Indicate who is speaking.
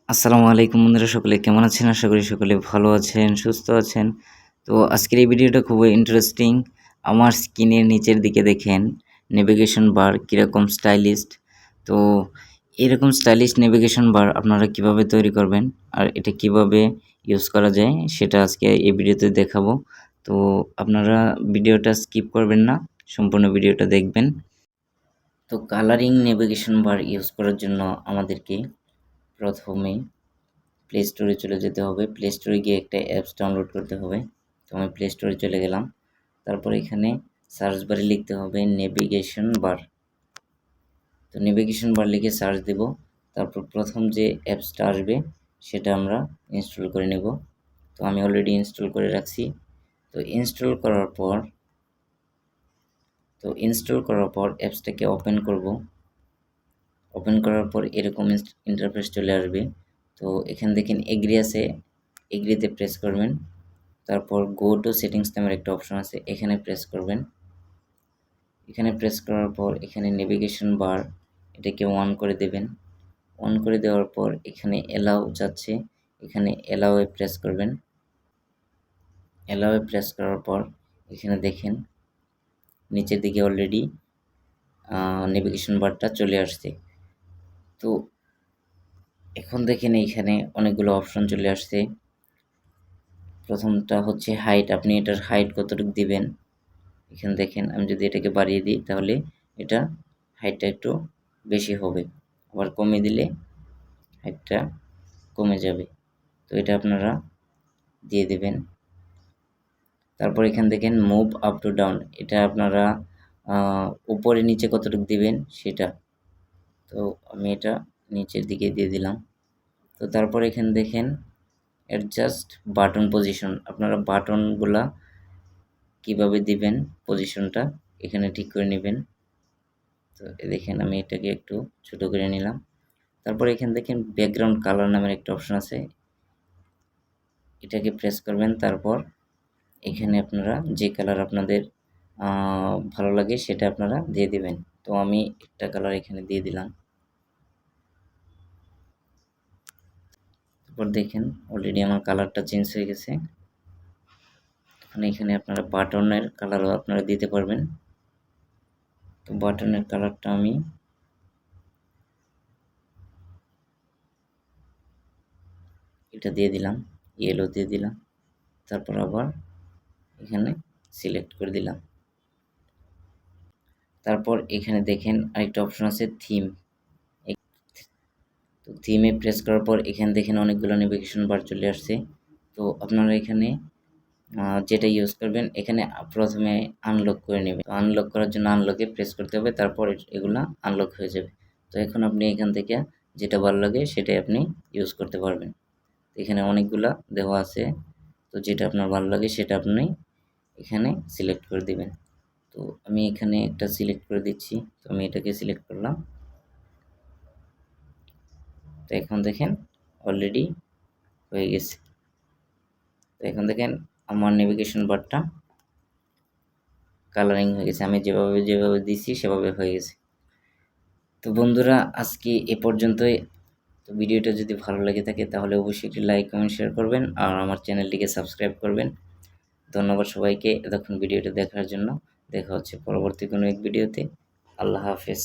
Speaker 1: আসসালামু আলাইকুম বন্ধুরা, সকলে কেমন আছেন? আশা করি সকলে ভালো আছেন, সুস্থ আছেন। তো আজকের এই ভিডিওটা খুবই ইন্টারেস্টিং। আমার স্ক্রিনের নিচের দিকে দেখেন নেভিগেশন বার কীরকম স্টাইলিশড। তো এরকম স্টাইলিশ নেভিগেশন বার আপনারা কিভাবে তৈরি করবেন আর এটা কিভাবে ইউজ করা যায় সেটা আজকে এই ভিডিওতে দেখাবো। তো আপনারা ভিডিওটা স্কিপ করবেন না, সম্পূর্ণ ভিডিওটা দেখবেন। তো কালারিং নেভিগেশন বার ইউজ করার জন্য আমাদেরকে প্রথমে প্লে স্টোরে চলে যেতে হবে। প্লে স্টোরে গিয়ে একটা অ্যাপস ডাউনলোড করতে হবে। তো আমি প্লে স্টোরে চলে গেলাম। তারপর এখানে সার্চ বারে লিখতে হবে নেভিগেশন বার। তো নেভিগেশন বার লিখে সার্চ দেব। তারপর প্রথম যে অ্যাপসটা আসবে সেটা আমরা ইনস্টল করে নেব। তো আমি অলরেডি ইনস্টল করে রাখছি। তো ইনস্টল করার পর অ্যাপসটাকে ওপেন করব। ওপেন করার পর এরকম ইন্টারফেস চলে আসবে। তো এখান দেখেন এগ্রি আছে, এগ্রিতে প্রেস করবেন। তারপর গো টু সেটিংস নামের একটা অপশন আছে, এখানে প্রেস করবেন। এখানে প্রেস করার পর এখানে নেভিগেশন বার এটাকে অন করে দেবেন। অন করে দেওয়ার পর এখানে অ্যালাউ যাচ্ছে, এখানে অ্যালাউয়ে প্রেস করবেন। অ্যালাউয়ে প্রেস করার পর এখানে দেখেন নিচের দিকে অলরেডি নেভিগেশন বারটা চলে আসছে। তো এখন দেখেন এইখানে অনেকগুলো অপশন চলে আসছে। প্রথমটা হচ্ছে হাইট, আপনি এটার হাইট কতটুকু দিবেন। এখানে দেখেন আমি যদি এটাকে বাড়িয়ে দিই তাহলে এটা হাইটটা একটু বেশি হবে, আবার কমিয়ে দিলে হাইটটা কমে যাবে। তো এটা আপনারা দিয়ে দেবেন। তারপর এখান দেখেন মুভ আপ টু ডাউন, এটা আপনারা উপরে নিচে কতটুকু দিবেন সেটা। তো আমি এটা নিচের দিকে দিয়ে দিলাম। তো তারপর এখানে দেখেন অ্যাডজাস্ট বাটন পজিশন, আপনারা বাটনগুলা কিভাবে দিবেন পজিশনটা এখানে ঠিক করে নেবেন। তো দেখেন আমি এটাকে একটু ছোট করে নিলাম। তারপর এখানে দেখেন ব্যাকগ্রাউন্ড কালার নামের একটা অপশন আছে, এটাকে প্রেস করবেন। তারপর এখানে আপনারা যে কালার আপনাদের ভালো লাগে সেটা আপনারা দিয়ে দিবেন। তো আমি একটা কালার এখানে দিয়ে দিলাম। তারপর দেখেন অলরেডি আমার কালারটা চেঞ্জ হয়ে গেছে। এখানে আপনারা বাটনের কালারও আপনারা দিতে পারবেন। তো বাটনের কালারটা আমি এটা দিয়ে দিলাম, ইয়েলো দিয়ে দিলাম। তারপর আবার এখানে সিলেক্ট করে দিলাম। তারপর এখানে দেখেন আরেকটা অপশন আছে থিম। তো থিমে প্রেস করার পর এখানে দেখেন অনেকগুলো নেভিগেশন বার চলে আসছে। তো আপনারা এখানে যেটা ইউজ করবেন এখানে প্রথমে আনলক করে নেবেন। আনলক করার জন্য আনলকে প্রেস করতে হবে, তারপর এগুলা আনলক হয়ে যাবে। তো এখন আপনি এখান থেকে যেটা ভালো লাগে সেটাই আপনি ইউজ করতে পারবেন। এখানে অনেকগুলা দেওয়া আছে, তো যেটা আপনার ভালো লাগে সেটা আপনি এখানে সিলেক্ট করে দিবেন। তো আমি এখানে একটা সিলেক্ট করে দিচ্ছি। তো আমি এটাকে সিলেক্ট করলাম। তো এখন দেখেন অলরেডি হয়ে গেছে। তো এখন দেখেন আমার নেভিগেশন বারটা কালারিং হয়ে গেছে, আমি যেভাবে দিছি সেভাবে হয়ে গেছে। তো বন্ধুরা আজকে এ পর্যন্তই। তো ভিডিওটা যদি ভালো লেগে থাকে তাহলে অবশ্যই একটি লাইক, কমেন্ট, শেয়ার করবেন আর আমার চ্যানেলটিকে সাবস্ক্রাইব করবেন। ধন্যবাদ সবাইকে এতক্ষণ ভিডিওটা দেখার জন্য। দেখা হচ্ছে পরবর্তী কোনো এক ভিডিওতে। আল্লাহ হাফেজ।